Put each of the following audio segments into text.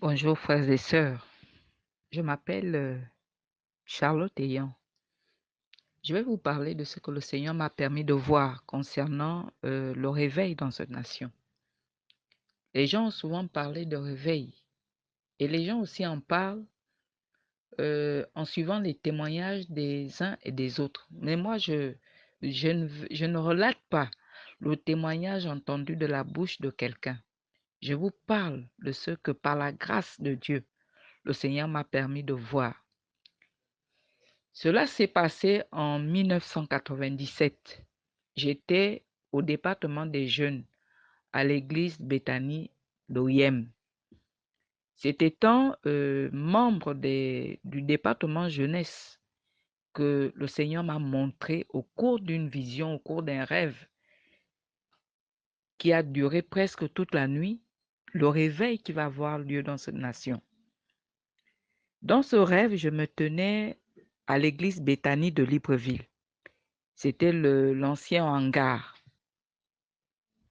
Bonjour frères et sœurs, je m'appelle Charlotte Eyan. Je vais vous parler de ce que le Seigneur m'a permis de voir concernant le réveil dans cette nation. Les gens ont souvent parlé de réveil et les gens aussi en parlent en suivant les témoignages des uns et des autres. Mais moi, je ne relate pas le témoignage entendu de la bouche de quelqu'un. Je vous parle de ce que par la grâce de Dieu, le Seigneur m'a permis de voir. Cela s'est passé en 1997. J'étais au département des jeunes à l'église Béthanie d'Oyem. C'est étant membre du département jeunesse que le Seigneur m'a montré au cours d'une vision, au cours d'un rêve qui a duré presque toute la nuit, le réveil qui va avoir lieu dans cette nation. Dans ce rêve, je me tenais à l'église Béthanie de Libreville. C'était l'ancien hangar.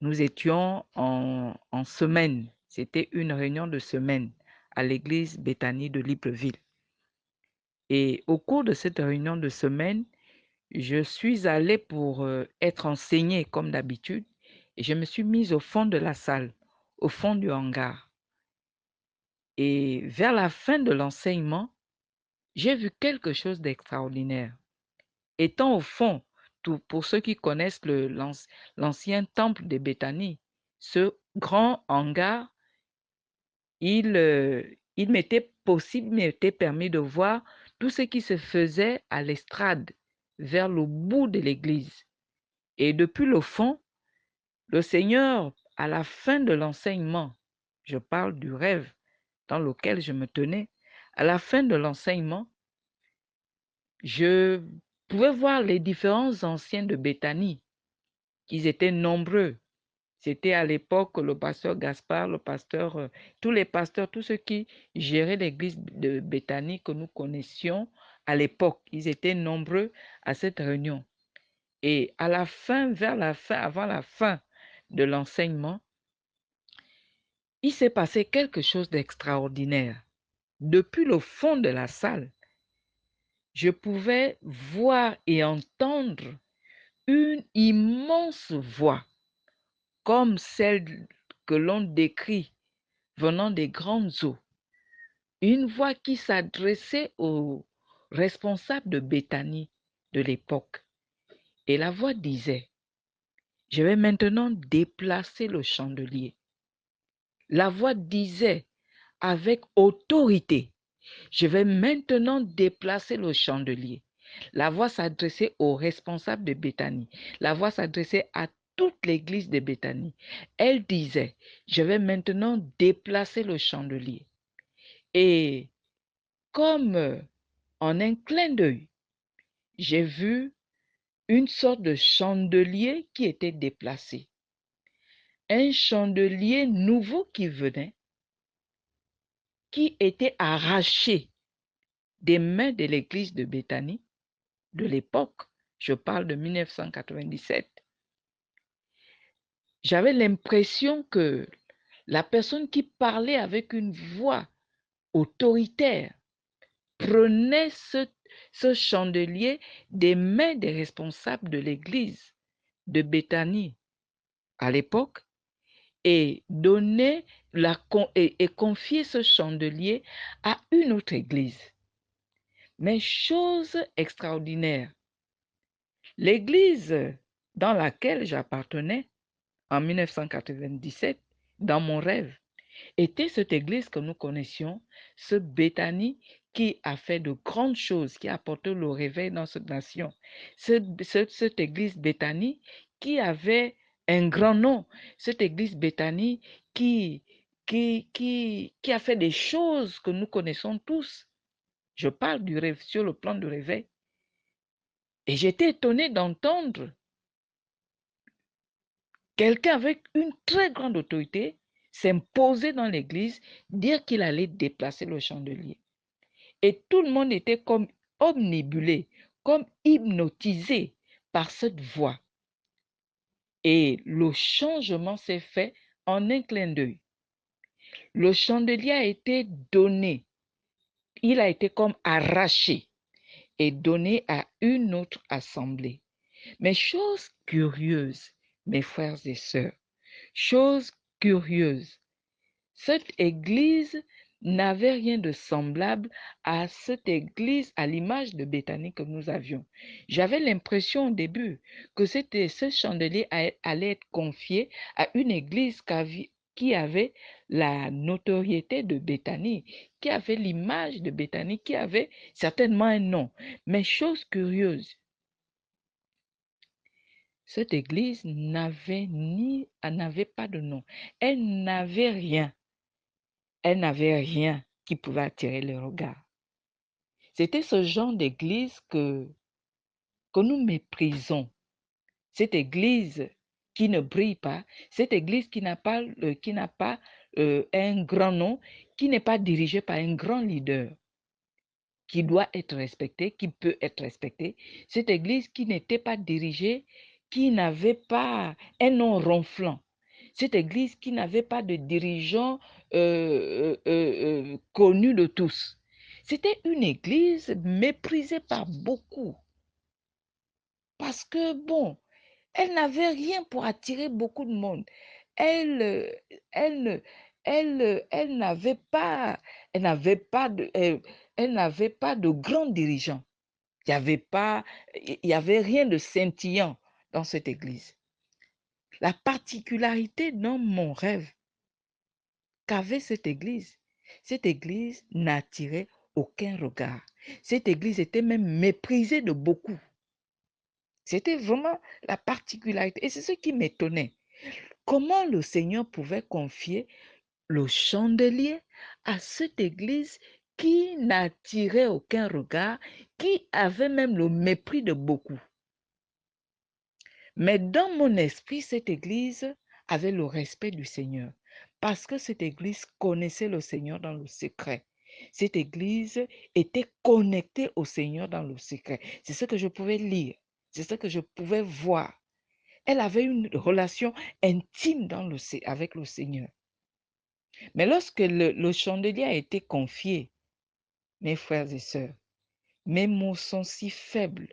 Nous étions en semaine. C'était une réunion de semaine à l'église Béthanie de Libreville. Et au cours de cette réunion de semaine, je suis allée pour être enseignée comme d'habitude et je me suis mise au fond de la salle, au fond du hangar. Et vers la fin de l'enseignement, j'ai vu quelque chose d'extraordinaire. Étant au fond, pour ceux qui connaissent l'ancien temple de Béthanie, ce grand hangar, il m'était permis de voir tout ce qui se faisait à l'estrade, vers le bout de l'église. Et depuis le fond, le Seigneur, à la fin de l'enseignement, je parle du rêve dans lequel je me tenais, à la fin de l'enseignement, je pouvais voir les différents anciens de Béthanie. Ils étaient nombreux. C'était à l'époque le pasteur Gaspard, tous les pasteurs, tous ceux qui géraient l'église de Béthanie que nous connaissions à l'époque. Ils étaient nombreux à cette réunion. Et à la fin, vers la fin, avant la fin de l'enseignement, il s'est passé quelque chose d'extraordinaire. Depuis le fond de la salle, je pouvais voir et entendre une immense voix, comme celle que l'on décrit venant des grandes eaux. Une voix qui s'adressait aux responsables de Béthanie de l'époque. Et la voix disait, je vais maintenant déplacer le chandelier. La voix disait avec autorité, je vais maintenant déplacer le chandelier. La voix s'adressait aux responsables de Béthanie. La voix s'adressait à toute l'église de Béthanie. Elle disait, je vais maintenant déplacer le chandelier. Et comme en un clin d'œil, j'ai vu une sorte de chandelier qui était déplacé. Un chandelier nouveau qui venait, qui était arraché des mains de l'église de Béthanie de l'époque. Je parle de 1997. J'avais l'impression que la personne qui parlait avec une voix autoritaire prenait ce chandelier des mains des responsables de l'église de Béthanie à l'époque et donnait et confiait ce chandelier à une autre église. Mais chose extraordinaire, l'église dans laquelle j'appartenais en 1997, dans mon rêve, était cette église que nous connaissions, ce Béthanie qui a fait de grandes choses, qui a apporté le réveil dans cette nation. Cette église Béthanie qui avait un grand nom, cette église Béthanie qui a fait des choses que nous connaissons tous. Je parle du rêve sur le plan du réveil. Et j'étais étonnée d'entendre quelqu'un avec une très grande autorité s'imposer dans l'église, dire qu'il allait déplacer le chandelier. Et tout le monde était comme omnibulé, comme hypnotisé par cette voix. Et le changement s'est fait en un clin d'œil. Le chandelier a été donné, il a été comme arraché et donné à une autre assemblée. Mais chose curieuse, mes frères et sœurs, chose curieuse, cette église n'avait rien de semblable à cette église, à l'image de Béthanie que nous avions. J'avais l'impression au début que ce chandelier allait être confié à une église qui avait la notoriété de Béthanie, qui avait l'image de Béthanie, qui avait certainement un nom. Mais chose curieuse, cette église n'avait pas de nom. Elle n'avait rien. Elle n'avait rien qui pouvait attirer le regard. C'était ce genre d'église que nous méprisons. Cette église qui ne brille pas, cette église qui n'a pas un grand nom, qui n'est pas dirigée par un grand leader, qui doit être respecté, qui peut être respecté. Cette église qui n'était pas dirigée, qui n'avait pas un nom ronflant. Cette église qui n'avait pas de dirigeants connus de tous. C'était une église méprisée par beaucoup. Parce que, bon, elle n'avait rien pour attirer beaucoup de monde. Elle, elle, elle n'avait pas, elle n'avait pas de grands dirigeants. Il y avait rien de scintillant dans cette église. La particularité dans mon rêve qu'avait cette église n'attirait aucun regard. Cette église était même méprisée de beaucoup. C'était vraiment la particularité. Et c'est ce qui m'étonnait. Comment le Seigneur pouvait confier le chandelier à cette église qui n'attirait aucun regard, qui avait même le mépris de beaucoup. Mais dans mon esprit, cette église avait le respect du Seigneur parce que cette église connaissait le Seigneur dans le secret. Cette église était connectée au Seigneur dans le secret. C'est ce que je pouvais lire, c'est ce que je pouvais voir. Elle avait une relation intime avec le Seigneur. Mais lorsque le chandelier a été confié, mes frères et sœurs, mes mots sont si faibles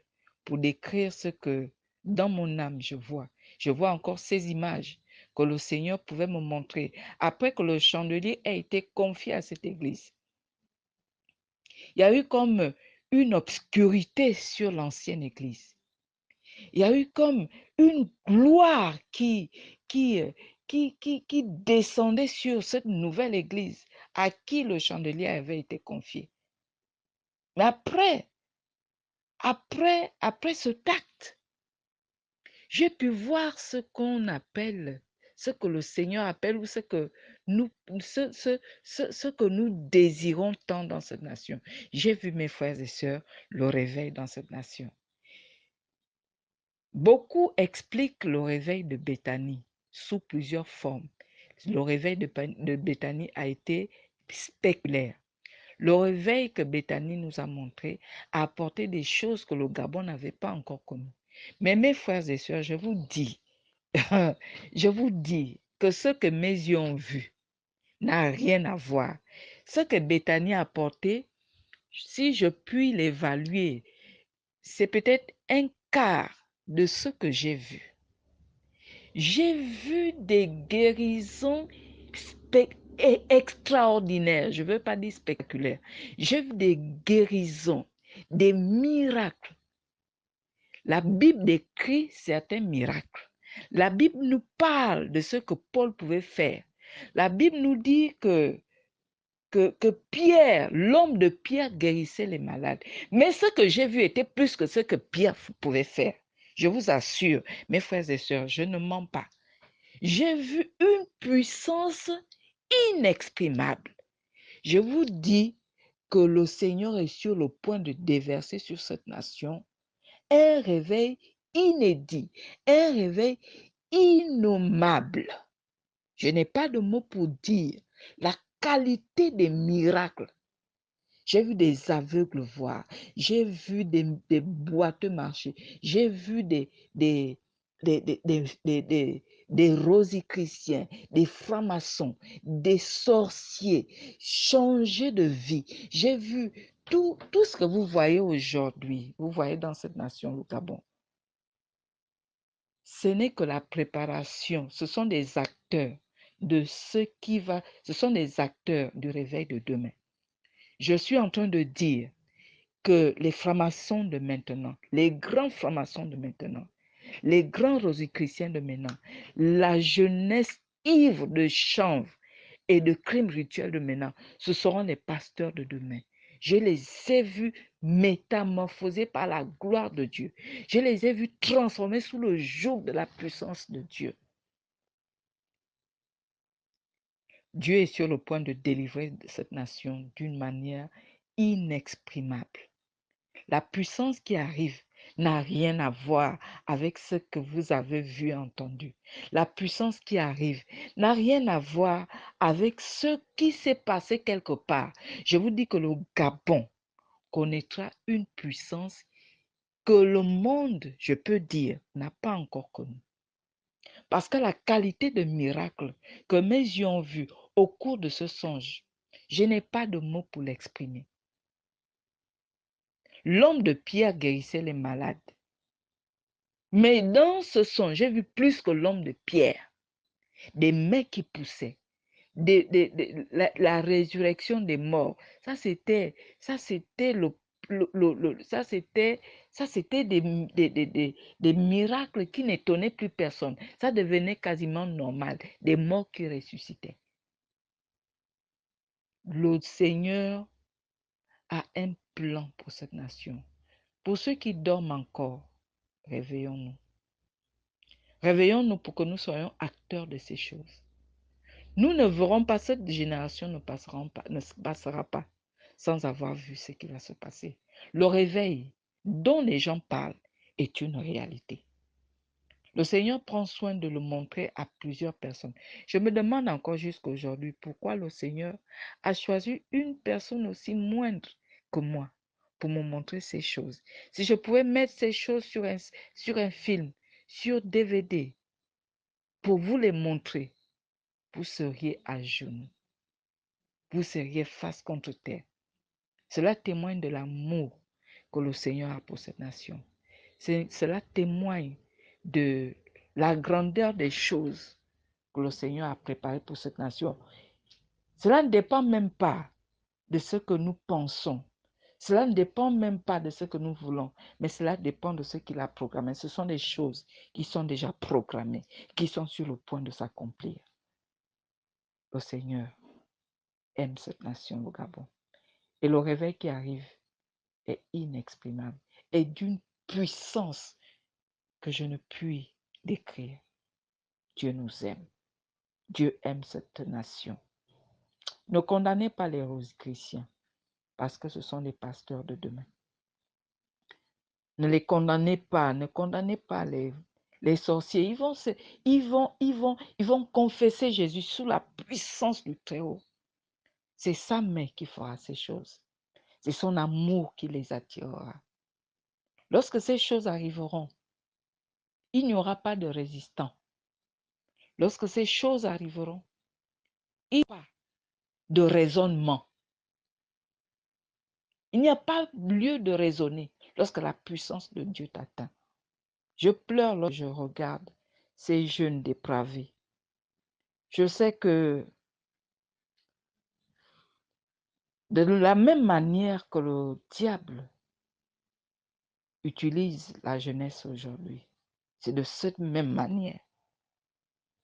pour décrire ce que dans mon âme je vois. Je vois encore ces images que le Seigneur pouvait me montrer après que le chandelier a été confié à cette église. Il y a eu comme une obscurité sur l'ancienne église. Il y a eu comme une gloire qui descendait sur cette nouvelle église à qui le chandelier avait été confié. Mais après ce acte, j'ai pu voir ce qu'on appelle, ce que le Seigneur appelle ou ce que nous désirons tant dans cette nation. J'ai vu, mes frères et sœurs, le réveil dans cette nation. Beaucoup expliquent le réveil de Béthanie sous plusieurs formes. Le réveil de Béthanie a été spectaculaire. Le réveil que Béthanie nous a montré a apporté des choses que le Gabon n'avait pas encore connues. Mais mes frères et sœurs, je vous dis que ce que mes yeux ont vu n'a rien à voir. Ce que Béthanie a apporté, si je puis l'évaluer, c'est peut-être un quart de ce que j'ai vu. J'ai vu des guérisons extraordinaires, je ne veux pas dire spectaculaires. J'ai vu des guérisons, des miracles. La Bible décrit certains miracles. La Bible nous parle de ce que Paul pouvait faire. La Bible nous dit que Pierre, l'homme de Pierre, guérissait les malades. Mais ce que j'ai vu était plus que ce que Pierre pouvait faire. Je vous assure, mes frères et sœurs, je ne mens pas. J'ai vu une puissance inexprimable. Je vous dis que le Seigneur est sur le point de déverser sur cette nation un réveil inédit, un réveil innommable. Je n'ai pas de mots pour dire la qualité des miracles. J'ai vu des aveugles voir, j'ai vu des boiteux marcher, j'ai vu des des rosicruciens, des francs-maçons, des sorciers, changer de vie. J'ai vu tout ce que vous voyez aujourd'hui, vous voyez dans cette nation, le Gabon. Ce n'est que la préparation, ce sont des acteurs de ce qui va, ce sont des acteurs du réveil de demain. Je suis en train de dire que les francs-maçons de maintenant, les grands francs-maçons de maintenant, les grands rosicruciens de maintenant, la jeunesse ivre de chanvre et de crimes rituels de maintenant, ce seront les pasteurs de demain. Je les ai vus métamorphosés par la gloire de Dieu. Je les ai vus transformés sous le joug de la puissance de Dieu. Dieu est sur le point de délivrer cette nation d'une manière inexprimable. La puissance qui arrive n'a rien à voir avec ce que vous avez vu et entendu. La puissance qui arrive n'a rien à voir avec ce qui s'est passé quelque part. Je vous dis que le Gabon connaîtra une puissance que le monde, je peux dire, n'a pas encore connue. Parce que la qualité de miracle que mes yeux ont vu au cours de ce songe, je n'ai pas de mots pour l'exprimer. L'homme de Pierre guérissait les malades. Mais dans ce songe, j'ai vu plus que l'homme de Pierre, des mains qui poussaient, la résurrection des morts. Ça c'était des miracles qui n'étonnaient plus personne. Ça devenait quasiment normal, des morts qui ressuscitaient. Le Seigneur a un plan pour cette nation. Pour ceux qui dorment encore, réveillons-nous. Réveillons-nous pour que nous soyons acteurs de ces choses. Nous ne verrons pas, cette génération ne passera pas sans avoir vu ce qui va se passer. Le réveil dont les gens parlent est une réalité. Le Seigneur prend soin de le montrer à plusieurs personnes. Je me demande encore jusqu'à aujourd'hui pourquoi le Seigneur a choisi une personne aussi moindre que moi pour me montrer ces choses. Si je pouvais mettre ces choses sur un film, sur DVD, pour vous les montrer, vous seriez à genoux. Vous seriez face contre terre. Cela témoigne de l'amour que le Seigneur a pour cette nation. Cela témoigne de la grandeur des choses que le Seigneur a préparées pour cette nation. Cela ne dépend même pas de ce que nous pensons. Cela ne dépend même pas de ce que nous voulons, mais cela dépend de ce qu'il a programmé. Ce sont des choses qui sont déjà programmées, qui sont sur le point de s'accomplir. Le Seigneur aime cette nation, le Gabon. Et le réveil qui arrive est inexprimable et d'une puissance que je ne puis décrire. Dieu nous aime. Dieu aime cette nation. Ne condamnez pas les rosicruciens parce que ce sont les pasteurs de demain. Ne les condamnez pas, ne condamnez pas les sorciers. Ils vont confesser Jésus sous la puissance du Très-Haut. C'est sa main qui fera ces choses. C'est son amour qui les attirera. Lorsque ces choses arriveront, il n'y aura pas de résistants. Lorsque ces choses arriveront, il n'y a pas de raisonnement. Il n'y a pas lieu de raisonner lorsque la puissance de Dieu t'atteint. Je pleure lorsque je regarde ces jeunes dépravés. Je sais que de la même manière que le diable utilise la jeunesse aujourd'hui, c'est de cette même manière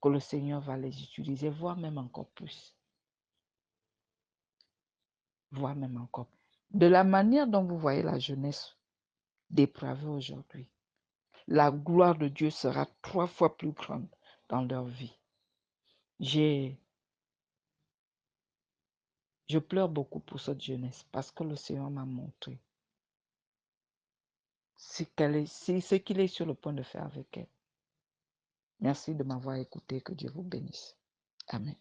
que le Seigneur va les utiliser, voire même encore plus. Voire même encore. De la manière dont vous voyez la jeunesse dépravée aujourd'hui, la gloire de Dieu sera 3 fois plus grande dans leur vie. Je pleure beaucoup pour cette jeunesse parce que le Seigneur m'a montré ce qu'il est sur le point de faire avec elle. Merci de m'avoir écouté. Que Dieu vous bénisse. Amen.